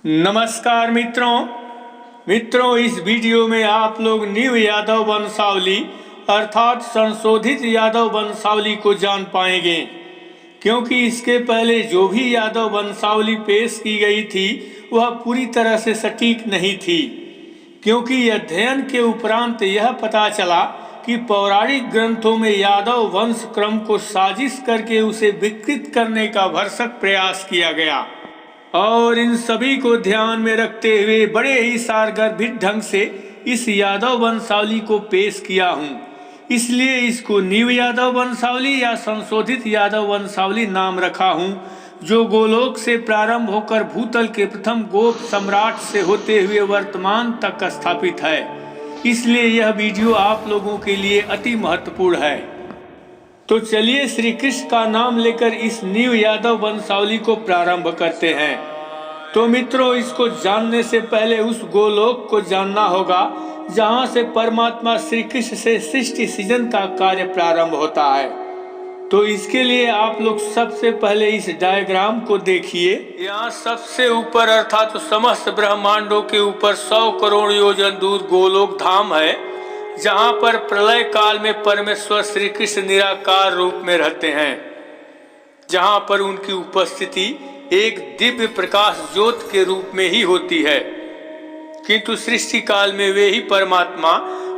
नमस्कार मित्रों इस वीडियो में आप लोग न्यू यादव वंशावली अर्थात संशोधित यादव वंशावली को जान पाएंगे, क्योंकि इसके पहले जो भी यादव वंशावली पेश की गई थी वह पूरी तरह से सटीक नहीं थी, क्योंकि अध्ययन के उपरांत यह पता चला कि पौराणिक ग्रंथों में यादव वंश क्रम को साजिश करके उसे विकृत करने का भरसक प्रयास किया गया। और इन सभी को ध्यान में रखते हुए बड़े ही सारगर्भित ढंग से इस यादव वंशावली को पेश किया हूँ। इसलिए इसको न्यू यादव वंशावली या संशोधित यादव वंशावली नाम रखा हूँ, जो गोलोक से प्रारंभ होकर भूतल के प्रथम गोप सम्राट से होते हुए वर्तमान तक स्थापित है। इसलिए यह वीडियो आप लोगों के लिए अति महत्वपूर्ण है। तो चलिए श्री कृष्ण का नाम लेकर इस न्यू यादव वंशावली को प्रारंभ करते हैं। तो मित्रों, इसको जानने से पहले उस गोलोक को जानना होगा जहां से परमात्मा श्री कृष्ण से सृष्टि सृजन का कार्य प्रारंभ होता है। तो इसके लिए आप लोग सबसे पहले इस डायग्राम को देखिए। यहाँ सबसे ऊपर अर्थात समस्त ब्रह्मांडों के ऊपर 100 करोड़ योजन दूर गोलोक धाम है, जहाँ पर प्रलय काल में परमेश्वर श्री कृष्ण निराकार रूप में रहते हैं, जहाँ पर उनकी उपस्थिति एक दिव्य प्रकाश ज्योत के रूप में ही होती है। किंतु सृष्टि काल में वे ही परमात्मा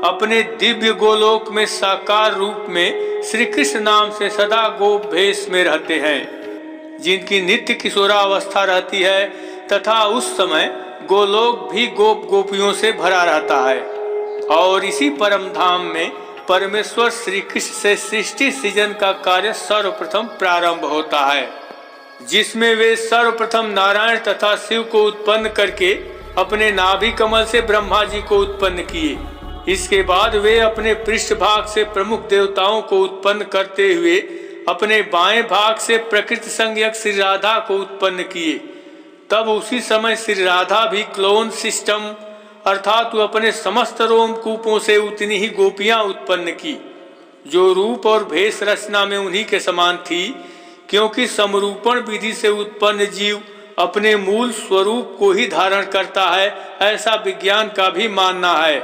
अपने दिव्य गोलोक में साकार रूप में श्री कृष्ण नाम से सदा गोप भेष में रहते हैं, जिनकी नित्य किशोरावस्था रहती है तथा उस समय गोलोक भी गोप गोपियों से भरा रहता है। और इसी परम धाम में परमेश्वर श्री कृष्ण से सृष्टि सृजन का कार्य सर्वप्रथम प्रारंभ होता है, जिसमें वे सर्वप्रथम नारायण तथा शिव को उत्पन्न करके अपने नाभि कमल से ब्रह्मा जी को उत्पन्न किए। इसके बाद वे अपने पृष्ठभाग से प्रमुख देवताओं को उत्पन्न करते हुए अपने बाएं भाग से प्रकृति संज्ञक श्री राधा को उत्पन्न किए। तब उसी समय श्री राधा भी क्लोन सिस्टम अर्थात वो अपने समस्त रोमकूपों से उतनी ही गोपियां उत्पन्न की, जो रूप और भेष रचना में उन्हीं के समान थी, क्योंकि समरूपण विधि से उत्पन्न जीव अपने मूल स्वरूप को ही धारण करता है, ऐसा विज्ञान का भी मानना है।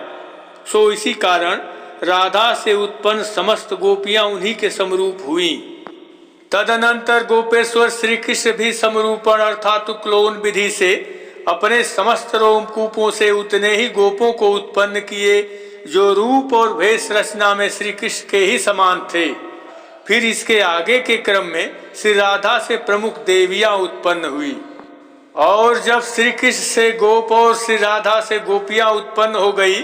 सो इसी कारण राधा से उत्पन्न समस्त गोपियां उन्हीं के समरूप हुई। तदनंतर गोपेश्वर श्री कृष्ण भी समरूपण अर्थात क्लोन विधि से अपने समस्त रोमकूपों से उतने ही गोपों को उत्पन्न किए, जो रूप और भेष रचना में श्री कृष्ण के ही समान थे। फिर इसके आगे के क्रम में श्री राधा से प्रमुख देवियां उत्पन्न हुई। और जब श्री कृष्ण से गोप और श्री राधा से गोपियां उत्पन्न हो गई,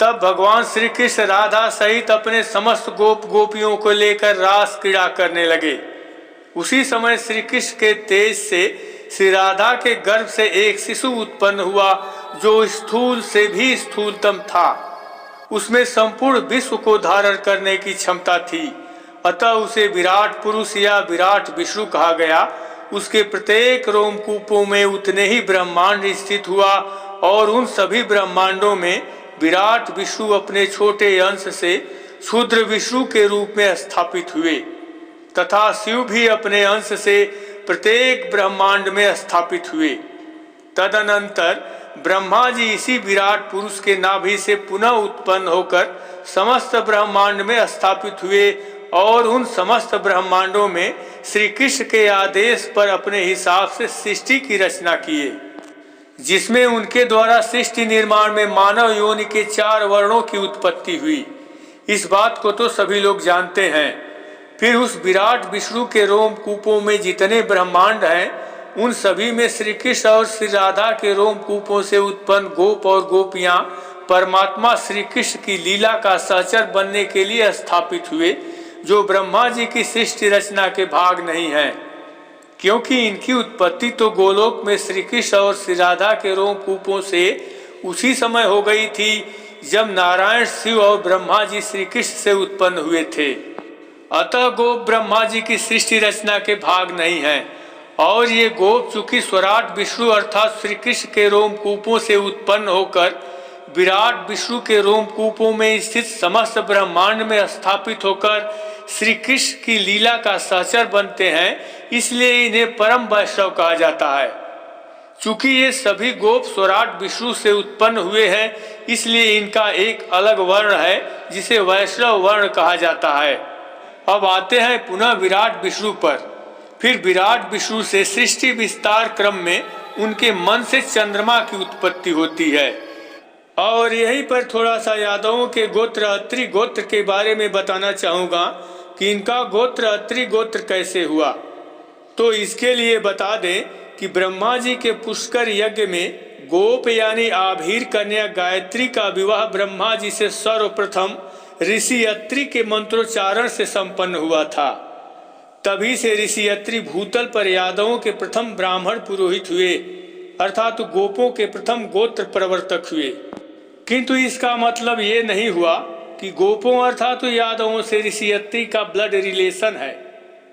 तब भगवान श्री कृष्ण राधा सहित अपने समस्त गोप गोपियों को लेकर रास क्रीड़ा करने लगे। उसी समय श्री कृष्ण के तेज से श्री राधा के गर्भ से एक शिशु उत्पन्न हुआ, जो स्थूल से भी स्थूलतम था। उसमें संपूर्ण विश्व को धारण करने की क्षमता थी, अतः उसे विराट पुरुष या विराट विष्णु कहा गया। उसके प्रत्येक रोमकूपों में उतने ही ब्रह्मांड स्थित हुआ, और उन सभी ब्रह्मांडों में विराट विष्णु अपने छोटे अंश से क्षुद्र विष्णु के रूप में स्थापित हुए, तथा शिव भी अपने अंश से प्रत्येक ब्रह्मांड में स्थापित हुए। तदनंतर ब्रह्मा जी इसी विराट पुरुष के नाभि से पुनः उत्पन्न होकर समस्त ब्रह्मांड में स्थापित हुए, और उन समस्त ब्रह्मांडों में श्री कृष्ण के आदेश पर अपने हिसाब से सृष्टि की रचना किए, जिसमें उनके द्वारा सृष्टि निर्माण में मानव योनि के 4 वर्णों की उत्पत्ति हुई। इस बात को तो सभी लोग जानते हैं। फिर उस विराट विष्णु के रोमकूपों में जितने ब्रह्मांड हैं, उन सभी में श्री कृष्ण और श्री राधा के रोमकूपों से उत्पन्न गोप और गोपियां परमात्मा श्री कृष्ण की लीला का सहचर बनने के लिए स्थापित हुए, जो ब्रह्मा जी की सृष्टि रचना के भाग नहीं है, क्योंकि इनकी उत्पत्ति तो गोलोक में श्री कृष्ण और श्री राधा के रोमकूपों से उसी समय हो गई थी जब नारायण शिव और ब्रह्मा जी श्री कृष्ण से उत्पन्न हुए थे। अतः गोप ब्रह्मा जी की सृष्टि रचना के भाग नहीं है, और ये गोप चूंकि स्वराट विष्णु अर्थात श्री कृष्ण के रोमकूपों से उत्पन्न होकर विराट विष्णु के रोमकूपों में स्थित समस्त ब्रह्मांड में स्थापित होकर श्री कृष्ण की लीला का सहचर बनते हैं, इसलिए इन्हें परम वैष्णव कहा जाता है। चूंकि ये सभी गोप स्वराट विष्णु से उत्पन्न हुए हैं, इसलिए इनका एक अलग वर्ण है जिसे वैष्णव वर्ण कहा जाता है। अब आते हैं पुनः विराट विष्णु पर। फिर विराट विष्णु से सृष्टि विस्तार क्रम में उनके मन से चंद्रमा की उत्पत्ति होती है। और यहीं पर थोड़ा सा यादवों के गोत्र अत्रि गोत्र के बारे में बताना चाहूँगा कि इनका गोत्र अत्रि गोत्र कैसे हुआ। तो इसके लिए बता दें कि ब्रह्मा जी के पुष्कर यज्ञ में गोप यानी आभीर कन्या गायत्री का विवाह ब्रह्मा जी से सर्वप्रथम ऋषि अत्रि के मंत्रोच्चारण से संपन्न हुआ था। तभी से ऋषि अत्रि भूतल पर यादवों के प्रथम ब्राह्मण पुरोहित हुए, अर्थात गोपों के प्रथम गोत्र प्रवर्तक हुए। किंतु इसका मतलब ये नहीं हुआ कि गोपों अर्थात यादवों से ऋषि अत्रि का ब्लड रिलेशन है।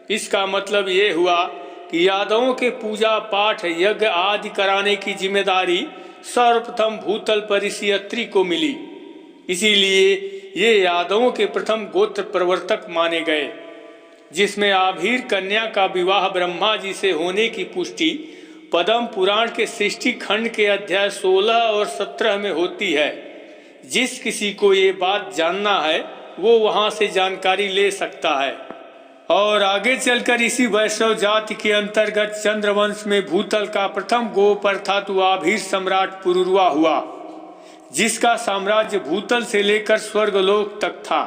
इसका मतलब ये हुआ कि यादवों के पूजा पाठ यज्ञ आदि कराने की जिम्मेदारी सर्वप्रथम भूतल पर ऋषि अत्रि को मिली। इसीलिए ये यादवों के प्रथम गोत्र प्रवर्तक माने गए, जिसमें आभीर कन्या का विवाह ब्रह्मा जी से होने की पुष्टि पद्म पुराण के सृष्टि खंड के अध्याय 16 और 17 में होती है। जिस किसी को ये बात जानना है वो वहाँ से जानकारी ले सकता है। और आगे चलकर इसी वैष्णव जाति के अंतर्गत चंद्रवंश में भूतल का प्रथम गोप अर्थात आभीर सम्राट पुरुरवा हुआ, जिसका साम्राज्य भूतल से लेकर स्वर्गलोक तक था।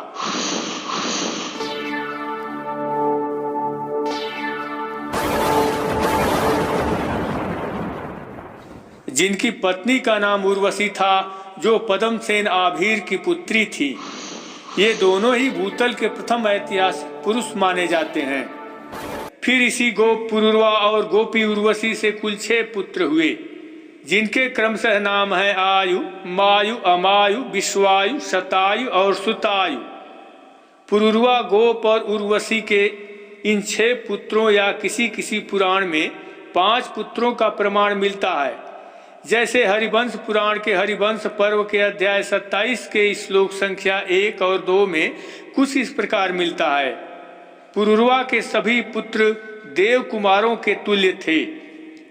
जिनकी पत्नी का नाम उर्वशी था, जो पद्मसेन आभीर की पुत्री थी। ये दोनों ही भूतल के प्रथम ऐतिहासिक पुरुष माने जाते हैं। फिर इसी गोप पुरुरवा और गोपी उर्वशी से कुल 6 पुत्र हुए, जिनके क्रमशः नाम है आयु, मायु, अमायु, विश्वायु, शतायु और सुतायु। पुरुरवा गोप और उर्वशी के इन 6 पुत्रों या किसी किसी पुराण में 5 पुत्रों का प्रमाण मिलता है। जैसे हरिवंश पुराण के हरिवंश पर्व के अध्याय 27 के श्लोक संख्या 1 और 2 में कुछ इस प्रकार मिलता है। पुरुरवा के सभी पुत्र देव कुमारों के तुल्य थे।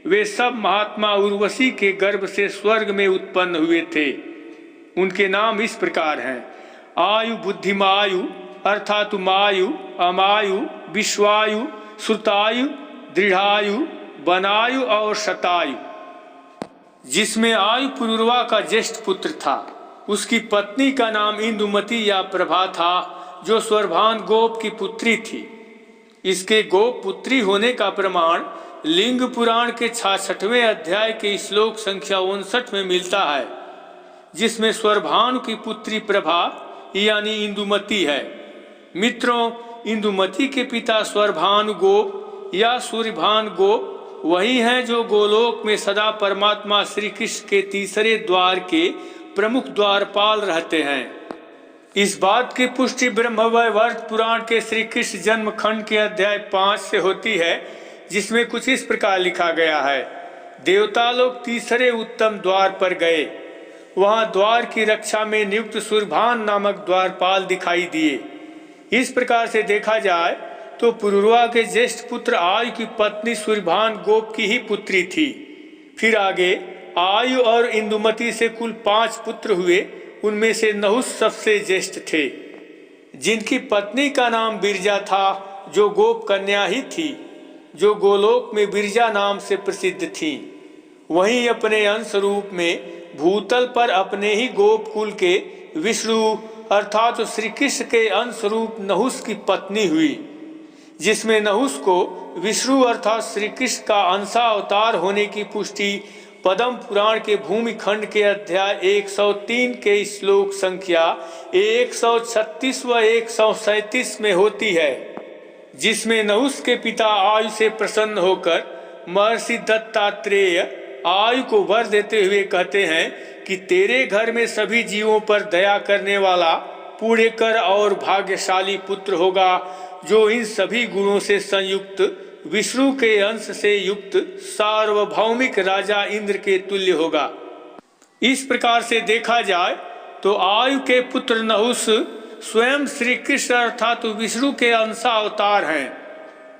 वे सब महात्मा उर्वशी के गर्भ से स्वर्ग में उत्पन्न हुए थे। उनके नाम इस प्रकार हैं: आयु बुद्धिमायु अर्थात मायु, अमायु, विश्वायु, श्रुतायु, दृढ़ायु, वनायु और शतायु। जिसमें आयु पुरुरवा का ज्येष्ठ पुत्र था। उसकी पत्नी का नाम इंदुमती या प्रभा था, जो स्वर्भान गोप की पुत्री थी। इसके गोप पुत्री होने का प्रमाण लिंग पुराण के 66वें अध्याय के श्लोक संख्या 59 में मिलता है, जिसमें स्वर्भानु की पुत्री प्रभा यानी इंदुमती है। मित्रों, इंदुमती के पिता स्वर्भानु गोप या सूर्यभान गोप वही हैं जो गोलोक में सदा परमात्मा श्री कृष्ण के तीसरे द्वार के प्रमुख द्वारपाल रहते हैं। इस बात की पुष्टि ब्रह्मवैवर्त पुराण के श्री कृष्ण जन्म खंड के अध्याय 5 से होती है, जिसमें कुछ इस प्रकार लिखा गया है: देवता लोग तीसरे उत्तम द्वार पर गए। वहां द्वार की रक्षा में नियुक्त सूर्यभान नामक द्वारपाल दिखाई दिए। इस प्रकार से देखा जाए तो पुरुरवा के ज्येष्ठ पुत्र आयु की पत्नी सूर्यभान गोप की ही पुत्री थी। फिर आगे आयु और इंदुमती से कुल 5 पुत्र हुए। उनमें से नहुस सबसे ज्येष्ठ थे, जिनकी पत्नी का नाम बिरजा था, जो गोप कन्या ही थी, जो गोलोक में बिरजा नाम से प्रसिद्ध थी। वहीं अपने अंश रूप में भूतल पर अपने ही गोप कुल के विष्णु अर्थात श्री कृष्ण के अंश रूप नहुस की पत्नी हुई, जिसमें नहुस को विष्णु अर्थात श्री कृष्ण का अंशावतार होने की पुष्टि पद्म पुराण के भूमि खंड के अध्याय 103 के श्लोक संख्या 136 व 137 में होती है, जिसमें नहुस के पिता आयु से प्रसन्न होकर महर्षि दत्तात्रेय आयु को वर देते हुए कहते हैं कि तेरे घर में सभी जीवों पर दया करने वाला पुण्यकर और भाग्यशाली पुत्र होगा, जो इन सभी गुणों से संयुक्त विष्णु के अंश से युक्त सार्वभौमिक राजा इंद्र के तुल्य होगा। इस प्रकार से देखा जाए तो आयु के पुत्र नहुस स्वयं श्री कृष्ण अर्थात विष्णु के अंशावतार हैं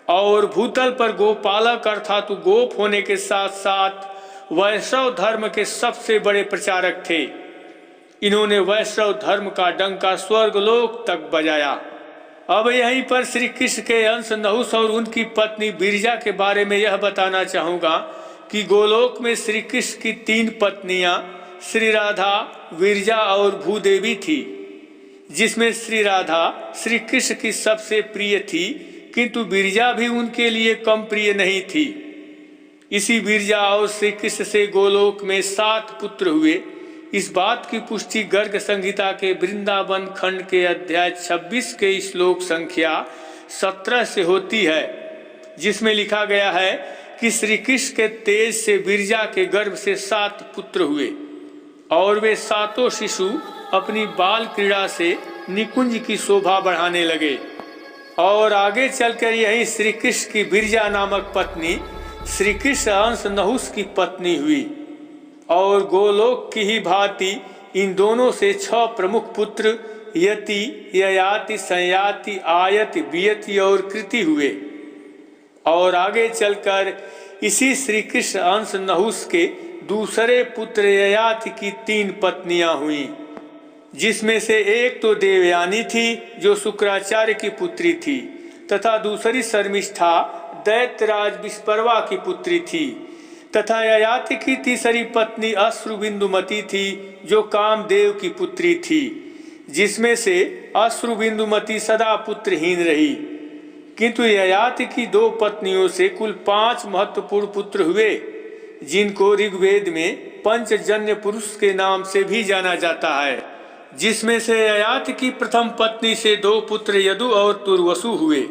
और भूतल पर गोपालक अर्थात गोप होने के साथ साथ वैष्णव धर्म के सबसे बड़े प्रचारक थे। इन्होंने वैष्णव धर्म का डंका स्वर्गलोक तक बजाया। अब यहीं पर श्री कृष्ण के अंश नहुष और उनकी पत्नी विरजा के बारे में यह बताना चाहूँगा कि गोलोक में श्री कृष्ण की 3 पत्नियां श्री राधा, विरजा और भूदेवी थी, जिसमें श्री राधा श्री कृष्ण की सबसे प्रिय थी, किंतु विरजा भी उनके लिए कम प्रिय नहीं थी। इसी विरजा और श्री कृष्ण से गोलोक में 7 पुत्र हुए। इस बात की पुष्टि गर्ग संहिता के वृंदावन खंड के अध्याय 26 के श्लोक संख्या 17 से होती है, जिसमें लिखा गया है कि श्री कृष्ण के तेज से विरजा के गर्भ से 7 पुत्र हुए और वे 7 शिशु अपनी बाल क्रीड़ा से निकुंज की शोभा बढ़ाने लगे। और आगे चलकर यही श्री कृष्ण की विरजा नामक पत्नी श्री कृष्ण अंश नहुष की पत्नी हुई। और गोलोक की ही भांति इन दोनों से 6 प्रमुख पुत्र यति, ययाति, संयाति, आयति, वियति और कृति हुए। और आगे चलकर इसी श्री कृष्ण अंश नहुष के दूसरे पुत्र ययाति की 3 पत्नियां हुई, जिसमें से एक तो देवयानी थी जो शुक्राचार्य की पुत्री थी, तथा दूसरी शर्मिष्ठा दैत्यराज विस्परवा की पुत्री थी, तथा ययाति की तीसरी पत्नी अश्रुबिंदुमती थी जो कामदेव की पुत्री थी, जिसमें से अश्रुबिंदुमती सदा पुत्रहीन रही। किंतु ययाति की 2 पत्नियों से कुल 5 महत्वपूर्ण पुत्र हुए, जिनको ऋग्वेद में पंचजन्य पुरुष के नाम से भी जाना जाता है, जिसमें से ययाति की प्रथम पत्नी से 2 पुत्र यदु और तुर्वसु हुए,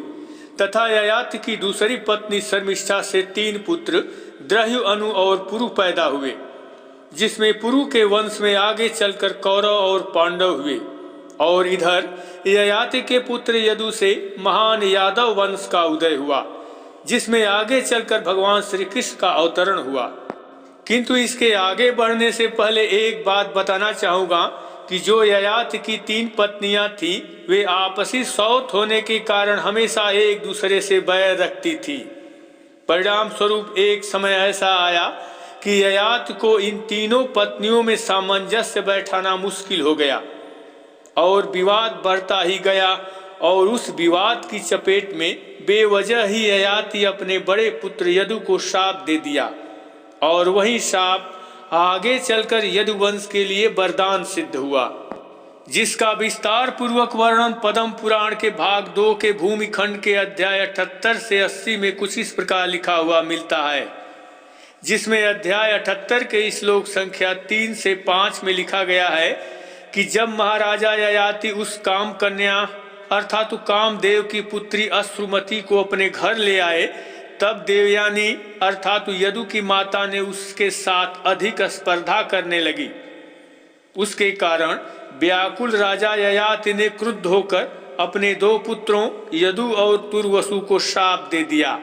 तथा ययाति की दूसरी पत्नी शर्मिष्ठा से 3 पुत्र द्रह्यु, अनु और पुरु पैदा हुए, जिसमें पुरु के वंश में आगे चलकर कौरव और पांडव हुए। और इधर ययाति के पुत्र यदु से महान यादव वंश का उदय हुआ, जिसमें आगे चलकर भगवान श्री कृष्ण का अवतरण हुआ। किंतु इसके आगे बढ़ने से पहले एक बात बताना चाहूँगा कि जो ययाति की 3 पत्नियां थीं, वे आपसी सौत होने के कारण हमेशा एक दूसरे से बैर रखती थी। परिणाम स्वरूप एक समय ऐसा आया कि ययाति को इन तीनों पत्नियों में सामंजस्य बैठाना मुश्किल हो गया और विवाद बढ़ता ही गया। और उस विवाद की चपेट में बेवजह ही ययाति अपने बड़े पुत्र यदु को श्राप दे दिया, और वही श्राप आगे चलकर यदुवंश के लिए वरदान सिद्ध हुआ, जिसका विस्तार पूर्वक वर्णन पद्म पुराण के भाग 2 के भूमि खंड के अध्याय 78 से 80 में कुछ इस प्रकार लिखा हुआ मिलता है, जिसमें अध्याय 78 के श्लोक संख्या 3 से 5 में लिखा गया है कि जब महाराजा ययाति उस काम कन्या अर्थात कामदेव की पुत्री अश्रुमती को अपने घर ले आए, तब देवयानी अर्थात यदु की माता ने उसके साथ अधिक स्पर्धा करने लगी। उसके कारण व्याकुल राजा ययाति ने क्रुद्ध होकर अपने 2 पुत्रों यदु और तुर्वसु को श्राप दे दिया,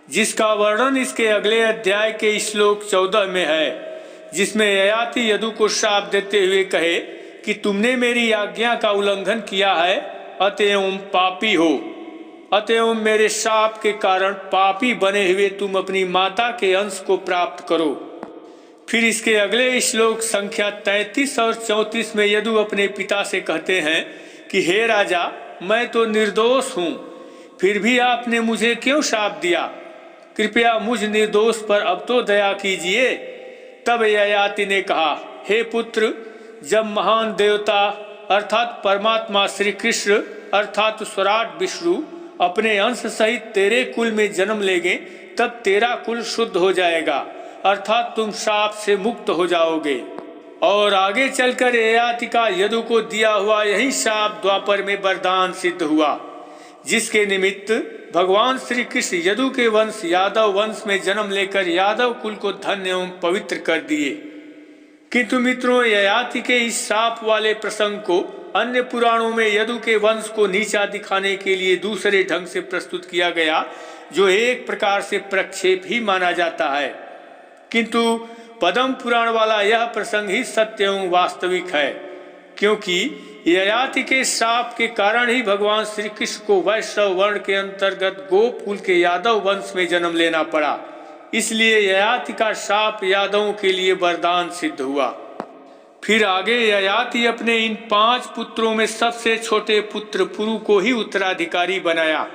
जिसका वर्णन इसके अगले अध्याय के श्लोक 14 में है, जिसमें ययाति यदु को श्राप देते हुए कहे कि तुमने मेरी आज्ञा का उल्लंघन किया है, अतएव पापी हो। अतएव मेरे शाप के कारण पापी बने हुए तुम अपनी माता के अंश को प्राप्त करो। फिर इसके अगले श्लोक संख्या 33 और 34 में यदु अपने पिता से कहते हैं कि हे राजा, मैं तो निर्दोष हूँ, फिर भी आपने मुझे क्यों शाप दिया? कृपया मुझ निर्दोष पर अब तो दया कीजिए। तब ययाति ने कहा, हे पुत्र, जब महान देवता अर्थात परमात्मा श्री कृष्ण अर्थात स्वराट विष्णु अपने अंश सहित तेरे कुल में जन्म लेंगे, तब तेरा कुल शुद्ध हो जाएगा, अर्थात तुम शाप से मुक्त हो जाओगे। और आगे चलकर ययाति का यदु को दिया हुआ यही शाप द्वापर में वरदान सिद्ध हुआ, जिसके निमित्त भगवान श्री कृष्ण यदु के वंश यादव वंश में जन्म लेकर यादव कुल को धन्य एवं पवित्र कर दिए। किंतु मित्रों, ययाति के इस श्राप वाले प्रसंग को अन्य पुराणों में यदु के वंश को नीचा दिखाने के लिए दूसरे ढंग से प्रस्तुत किया गया, जो एक प्रकार से प्रक्षेप ही माना जाता है। किंतु पद्म पुराण वाला यह प्रसंग ही सत्य एवं वास्तविक है, क्योंकि ययाति के श्राप के कारण ही भगवान श्री कृष्ण को वैष्णव वर्ण के अंतर्गत गोकुल के यादव वंश में जन्म लेना पड़ा। इसलिए ययाति का शाप यादवों के लिए वरदान सिद्ध हुआ। फिर आगे ययाति अपने इन 5 पुत्रों में सबसे छोटे पुत्र पुरु को ही उत्तराधिकारी बनाया।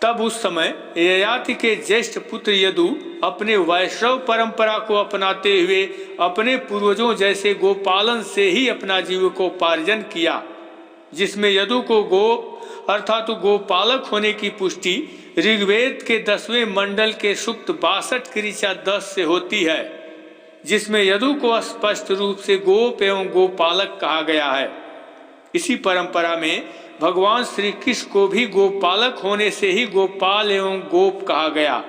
तब उस समय ययाति के ज्येष्ठ पुत्र यदु अपने वैष्णव परंपरा को अपनाते हुए अपने पूर्वजों जैसे गोपालन से ही अपना जीविकोपार्जन किया, जिसमें यदु को गो अर्थात गोपालक होने की पुष्टि ऋग्वेद के 10वें मंडल के सूक्त 62 की ऋचा 10 से होती है, जिसमें यदु को स्पष्ट रूप से गोप एवं गोपालक कहा गया है। इसी परंपरा में भगवान श्री कृष्ण को भी गोपालक होने से ही गोपाल एवं गोप कहा गया।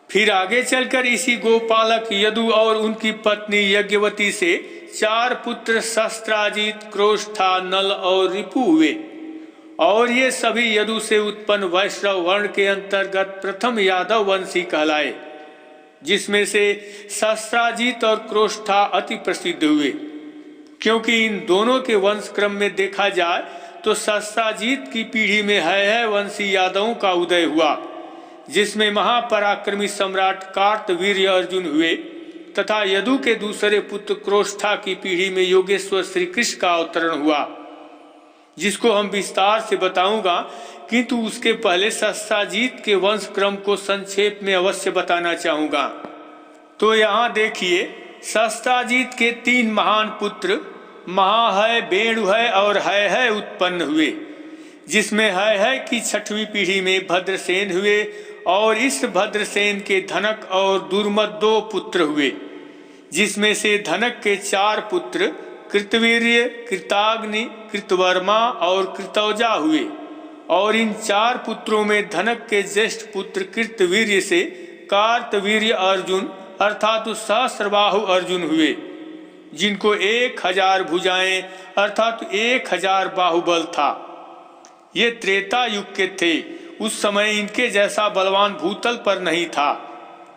फिर आगे चलकर इसी गोपालक यदु और उनकी पत्नी यज्ञवती से 4 पुत्र शस्त्राजित, क्रोष्ठा, नल और रिपु हुए, और ये सभी यदु से उत्पन्न वैष्णव वर्ण के अंतर्गत प्रथम यादव वंशी कहलाए, जिसमें से शस्त्राजित और क्रोष्ठा अति प्रसिद्ध हुए, क्योंकि इन दोनों के वंश क्रम में देखा जाए तो शस्त्राजित की पीढ़ी में है वंशी यादवों का उदय हुआ, जिसमें महापराक्रमी सम्राट कार्तवीर्य अर्जुन हुए, तथा यदु के दूसरे पुत्र क्रोष्ठा की पीढ़ी में योगेश्वर श्री कृष्ण का अवतरण हुआ, जिसको हम विस्तार से बताऊंगा, किंतु उसके पहले शस्त्राजित के वंश क्रम को संक्षेप में अवश्य बताना चाहूंगा। तो यहाँ देखिए, शस्त्राजित के 3 महान पुत्र महाहय, बेणुहय और है उत्पन्न हुए, जिसमें है की 6वीं पीढ़ी में भद्रसेन हुए, और इस भद्रसेन के धनक और दुर्मद 2 पुत्र हुए, जिसमें से धनक के 4 पुत्र कृतवीर्य, कृताग्नि, कृतवर्मा और कृतौजा हुए, और इन 4 पुत्रों में धनक के ज्येष्ठ पुत्र कृतवीर्य से कार्तवीर्य अर्जुन अर्थात सहस्रबाहु अर्जुन हुए, जिनको 1000 भुजाएं अर्थात 1000 बाहुबल था। ये त्रेता युग के थे। उस समय इनके जैसा बलवान भूतल पर नहीं था।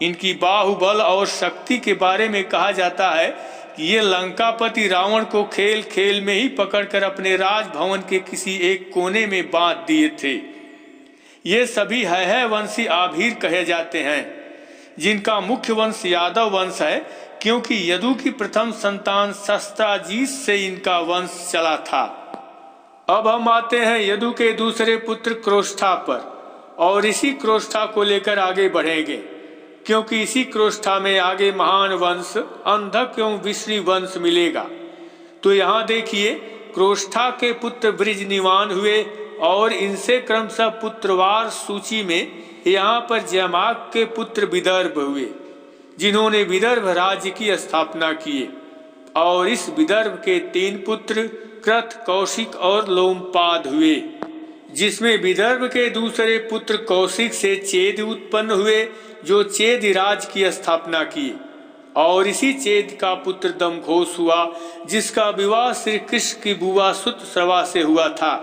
इनकी बाहुबल और शक्ति के बारे में कहा जाता है कि ये लंकापति रावण को खेल खेल में ही पकड़कर अपने राजभवन के किसी एक कोने में बांध दिए थे। ये सभी है वंशी आभीर कहे जाते हैं, जिनका मुख्य वंश यादव वंश है, क्योंकि यदु की प्रथम संतान शस्त्राजित से इनका वंश चला था। अब हम आते हैं यदु के दूसरे पुत्र क्रोष्ठा पर, और इसी क्रोष्ठा को लेकर आगे बढ़ेंगे, क्योंकि इसी क्रोष्ठा में आगे महान वंश अंधक एवं विश्री वंश मिलेगा। तो यहाँ देखिए, क्रोष्ठा के पुत्र बृजनिवान हुए, और इनसे क्रमशः पुत्रवार सूची में यहाँ पर जयमाक के पुत्र विदर्भ हुए, जिन्होंने विदर्भ राज्य की स्थापना किए, और इस विदर्भ के 3 पुत्र कृत, कौशिक और लोमपाद हुए, जिसमें विदर्भ के दूसरे पुत्र कौशिक से चेद उत्पन्न हुए, जो चेद राज की स्थापना किए, और इसी चेद का पुत्र दमघोष हुआ, जिसका विवाह श्री कृष्ण की बुआ सुतश्रवा से हुआ था,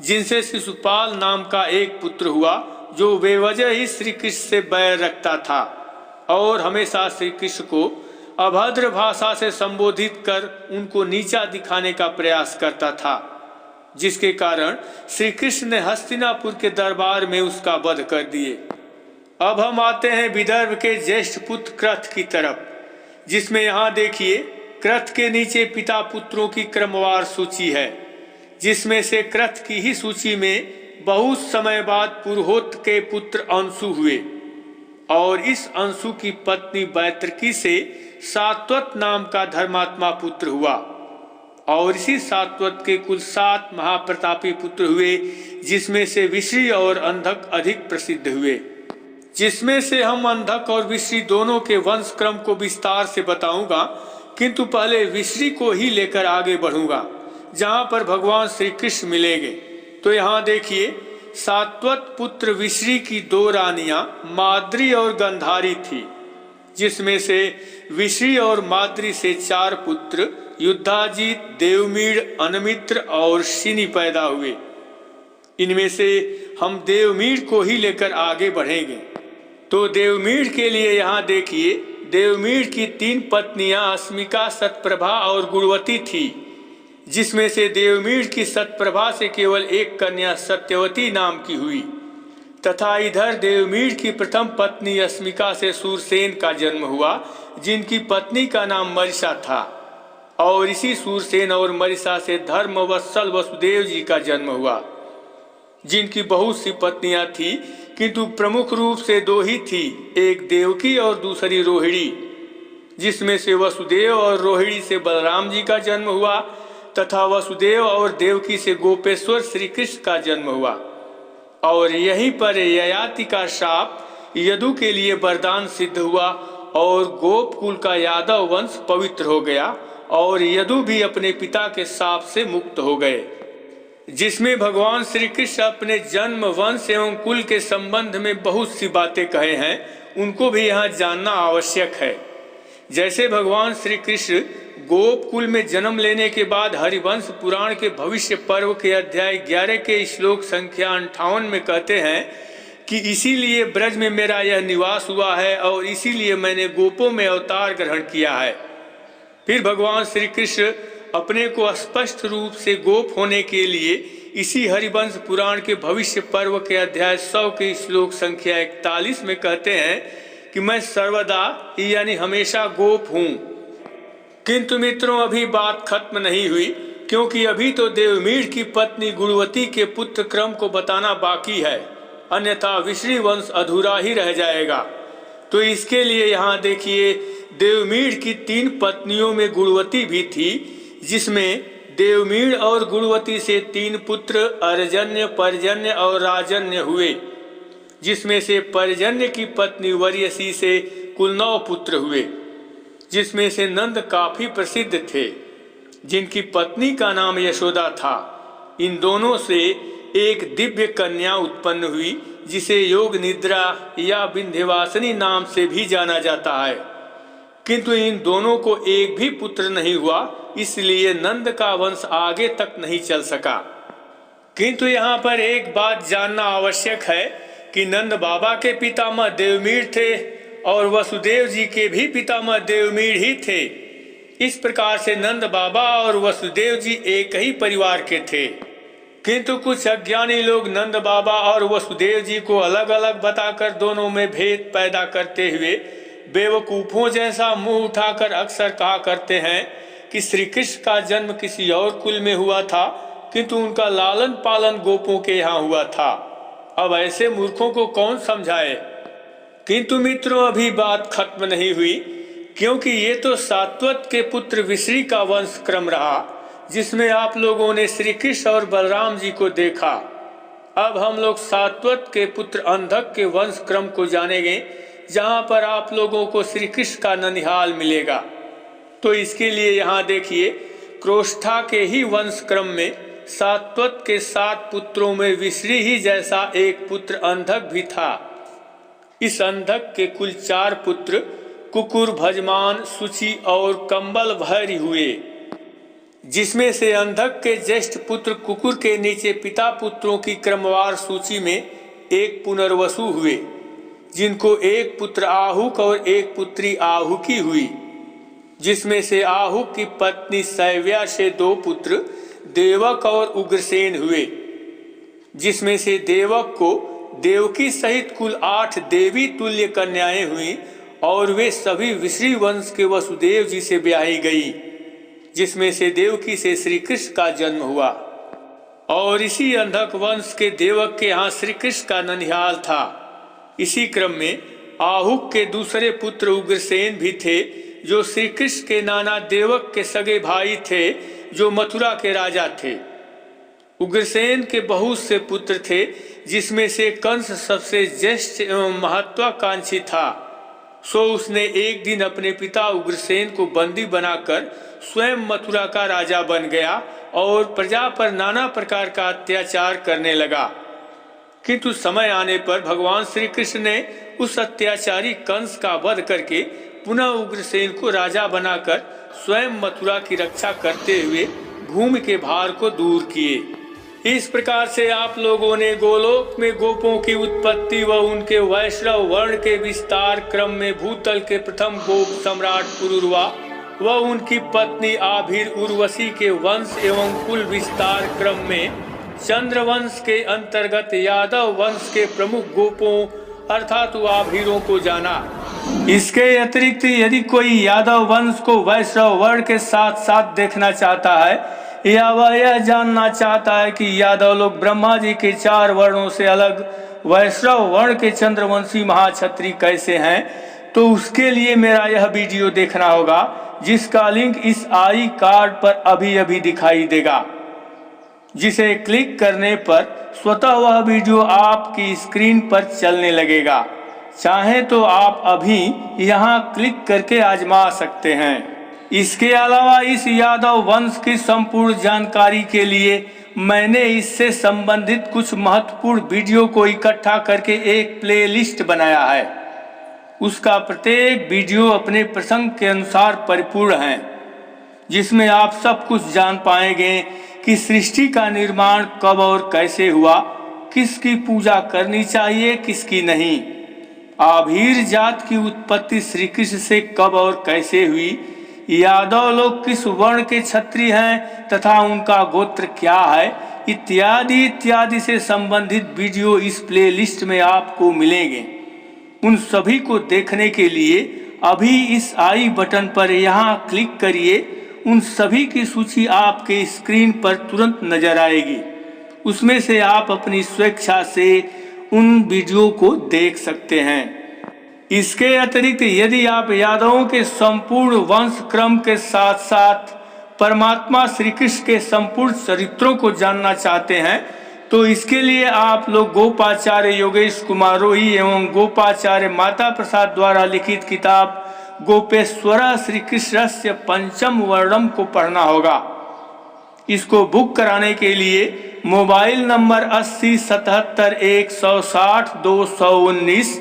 जिनसे शिशुपाल नाम का एक पुत्र हुआ, जो बेवजह ही श्री कृष्ण से बैर रखता था और हमेशा श्री कृष्ण को अभद्र भाषा से संबोधित कर उनको नीचा दिखाने का प्रयास करता था, जिसके कारण श्री कृष्ण ने हस्तिनापुर के दरबार में उसका वध कर दिए। अब हम आते हैं विदर्भ के ज्येष्ठ पुत्र कृत की तरफ, जिसमें यहाँ देखिए, कृत के नीचे पिता पुत्रों की क्रमवार सूची है, जिसमें से कृत की ही सूची में बहुत समय बाद पुरोहित के पुत्र अंशु हुए, और इस अंशु की पत्नी बैत्रकी से सात्वत नाम का धर्मात्मा पुत्र हुआ, और इसी सात्वत के कुल 7 महाप्रतापी पुत्र हुए, जिसमें से विश्री और अंधक अधिक प्रसिद्ध हुए, जिसमें से हम अंधक और विश्री दोनों के वंश क्रम को विस्तार से बताऊंगा, किंतु पहले विश्री को ही लेकर आगे बढ़ूंगा, जहां पर भगवान श्री कृष्ण मिलेंगे। तो यहाँ देखिए, सात्वत पुत्र विश्री की 2 रानियां माद्री और गंधारी थी, जिसमें से विश्री और माद्री से 4 पुत्र युद्धाजित, देवमीड़, अनमित्र और शिनी पैदा हुए। इनमें से हम देवमीड़ को ही लेकर आगे बढ़ेंगे। तो देवमीड़ के लिए यहाँ देखिए, देवमीड़ की 3 पत्नियां अस्मिका, सतप्रभा और गुणवती थी, जिसमें से देवमीड़ की सतप्रभा से केवल एक कन्या सत्यवती नाम की हुई, तथा इधर देवमीढ़ की प्रथम पत्नी अस्मिका से सूरसेन का जन्म हुआ, जिनकी पत्नी का नाम मरिसा था। और इसी सूरसेन और मरिसा से धर्मवत्सल वसुदेव जी का जन्म हुआ, जिनकी बहुत सी पत्नियां थी, किंतु प्रमुख रूप से दो ही थी, एक देवकी और दूसरी रोहिणी, जिसमें से वसुदेव और रोहिणी से बलराम जी का जन्म हुआ तथा वसुदेव और देवकी से गोपेश्वर श्री कृष्ण का जन्म हुआ। और यहीं पर ययाति का शाप यदु के लिए वरदान सिद्ध हुआ और गोपकुल का यादव वंश पवित्र हो गया और यदु भी अपने पिता के शाप से मुक्त हो गए, जिसमें भगवान श्री कृष्ण अपने जन्म, वंश एवं कुल के संबंध में बहुत सी बातें कहे हैं, उनको भी यहाँ जानना आवश्यक है। जैसे भगवान श्री कृष्ण गोपकुल में जन्म लेने के बाद हरिवंश पुराण के भविष्य पर्व के अध्याय 11 के श्लोक संख्या 58 में कहते हैं कि इसीलिए ब्रज में मेरा यह निवास हुआ है और इसीलिए मैंने गोपों में अवतार ग्रहण किया है। फिर भगवान श्री कृष्ण अपने को स्पष्ट रूप से गोप होने के लिए इसी हरिवंश पुराण के भविष्य पर्व के अध्याय 100 के श्लोक संख्या 41 में कहते हैं कि मैं सर्वदा यानी हमेशा गोप हूँ। किंतु मित्रों, अभी बात खत्म नहीं हुई, क्योंकि अभी तो देवमीढ़ की पत्नी गुणवती के पुत्र क्रम को बताना बाकी है, अन्यथा विष्णु वंश अधूरा ही रह जाएगा। तो इसके लिए यहाँ देखिए, देवमीढ़ की 3 पत्नियों में गुणवती भी थी, जिसमें देवमीढ़ और गुणवती से 3 पुत्र अर्जन्य, पर्जन्य और राजन्य हुए, जिसमें से पर्जन्य की पत्नी वर्यसी से कुल 9 पुत्र हुए, जिसमें से नंद काफी प्रसिद्ध थे, जिनकी पत्नी का नाम यशोदा था। इन दोनों से एक दिव्य कन्या उत्पन्न हुई, जिसे योग निद्रा या विंध्यवासिनी नाम से भी जाना जाता है। किंतु इन दोनों को एक भी पुत्र नहीं हुआ, इसलिए नंद का वंश आगे तक नहीं चल सका। किंतु यहाँ पर एक बात जानना आवश्यक है कि नंद बाबा के पितामह देवमीढ़ थे और वसुदेव जी के भी पितामह देवमीढ़ ही थे। इस प्रकार से नंद बाबा और वसुदेव जी एक ही परिवार के थे। किंतु कुछ अज्ञानी लोग नंद बाबा और वसुदेव जी को अलग अलग बताकर दोनों में भेद पैदा करते हुए बेवकूफों जैसा मुंह उठाकर अक्सर कहा करते हैं कि श्री कृष्ण का जन्म किसी और कुल में हुआ था, किंतु उनका लालन पालन गोपों के यहाँ हुआ था। अब ऐसे मूर्खों को कौन समझाए। किंतु मित्रों, अभी बात खत्म नहीं हुई, क्योंकि ये तो सात्वत के पुत्र विश्री का वंश क्रम रहा, जिसमें आप लोगों ने श्री कृष्ण और बलराम जी को देखा। अब हम लोग सात्वत के पुत्र अंधक के वंश क्रम को जानेंगे, जहाँ पर आप लोगों को श्री कृष्ण का ननिहाल मिलेगा। तो इसके लिए यहाँ देखिए, क्रोष्ठा के ही वंश क्रम में सात्वत के 7 पुत्रों में विश्री ही जैसा एक पुत्र अंधक भी था। इस अंधक के कुल 4 पुत्र कुकुर, भजमान, सुचि और कंबल भैरी हुए, जिसमें से अंधक के ज्येष्ठ पुत्र कुकुर के नीचे पिता पुत्रों की क्रमवार सूची में एक पुनर्वसु हुए, जिनको एक पुत्र आहुक और एक पुत्री आहुकी हुई, जिसमें से आहुक की पत्नी सैव्या से 2 पुत्र देवक और उग्रसेन हुए, जिसमें से देवक को देवकी सहित कुल 8 देवी तुल्य कन्याएं हुई और वे सभी विश्री वंश के वसुदेव जी से ब्याही गई, जिसमें से देवकी से श्री कृष्ण का जन्म हुआ। और इसी अंधक वंश के देवक के यहाँ श्री कृष्ण का ननिहाल था। इसी क्रम में आहुक के दूसरे पुत्र उग्रसेन भी थे, जो श्री कृष्ण के नाना देवक के सगे भाई थे, जो मथुरा के राजा थे। उग्रसेन के बहुत से पुत्र थे, जिसमें से कंस सबसे ज्येष्ठ एवं महत्वाकांक्षी था। सो उसने एक दिन अपने पिता उग्रसेन को बंदी बनाकर स्वयं मथुरा का राजा बन गया और प्रजा पर नाना प्रकार का अत्याचार करने लगा। किंतु समय आने पर भगवान श्री कृष्ण ने उस अत्याचारी कंस का वध करके पुनः उग्रसेन को राजा बनाकर स्वयं मथुरा की रक्षा करते हुए भूमि के भार को दूर किए। इस प्रकार से आप लोगों ने गोलोक में गोपों की उत्पत्ति व उनके वैष्णव वर्ण के विस्तार क्रम में भूतल के प्रथम गोप सम्राट पुरुरवा व उनकी पत्नी आभिर उर्वशी के वंश एवं कुल विस्तार क्रम में चंद्रवंश के अंतर्गत यादव वंश के प्रमुख गोपों अर्थात आभीरों को जाना। इसके अतिरिक्त यदि कोई यादव वंश को वैष्णव वर्ण के साथ साथ देखना चाहता है या वह यह जानना चाहता है कि यादव लोग ब्रह्मा जी के 4 वर्णों से अलग वैष्णव वर्ण के चंद्रवंशी महाक्षत्री कैसे हैं, तो उसके लिए मेरा यह वीडियो देखना होगा, जिसका लिंक इस आई कार्ड पर अभी दिखाई देगा, जिसे क्लिक करने पर स्वतः वह वीडियो आपकी स्क्रीन पर चलने लगेगा। चाहे तो आप अभी यहां क्लिक करके आजमा सकते हैं। इसके अलावा इस यादव वंश की संपूर्ण जानकारी के लिए मैंने इससे संबंधित कुछ महत्वपूर्ण वीडियो को इकट्ठा करके एक प्लेलिस्ट बनाया है। उसका प्रत्येक वीडियो अपने प्रसंग के अनुसार परिपूर्ण है, जिसमें आप सब कुछ जान पाएंगे कि सृष्टि का निर्माण कब और कैसे हुआ, किसकी पूजा करनी चाहिए किसकी नहीं, आभीर जात की उत्पत्ति श्री कृष्ण से कब और कैसे हुई, यादव लोग किस वर्ण के क्षत्रिय हैं तथा उनका गोत्र क्या है, इत्यादि से संबंधित वीडियो इस प्लेलिस्ट में आपको मिलेंगे। उन सभी को देखने के लिए अभी इस आई बटन पर यहाँ क्लिक करिए। उन सभी की सूची आपके स्क्रीन पर तुरंत नजर आएगी। उसमें से आप अपनी स्वेच्छा से उन वीडियो को देख सकते हैं। इसके अतिरिक्त यदि आप यादवों के संपूर्ण वंश क्रम के साथ साथ परमात्मा श्री कृष्ण के संपूर्ण चरित्रों को जानना चाहते हैं, तो इसके लिए आप लोग गोपाचार्य योगेश कुमार रोही एवं गोपाचार्य माता प्रसाद द्वारा लिखित किताब गोपेश्वर श्री कृष्णस्य पंचम वर्णम को पढ़ना होगा। इसको बुक कराने के लिए मोबाइल नंबर 8077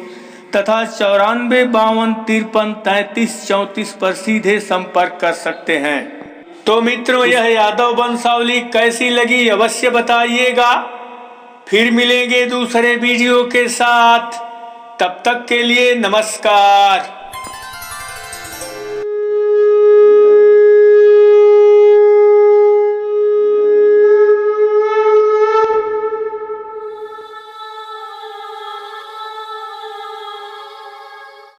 तथा 9452533334 पर सीधे संपर्क कर सकते हैं। तो मित्रों, यह यादव वंशावली कैसी लगी अवश्य बताइएगा। फिर मिलेंगे दूसरे वीडियो के साथ, तब तक के लिए नमस्कार।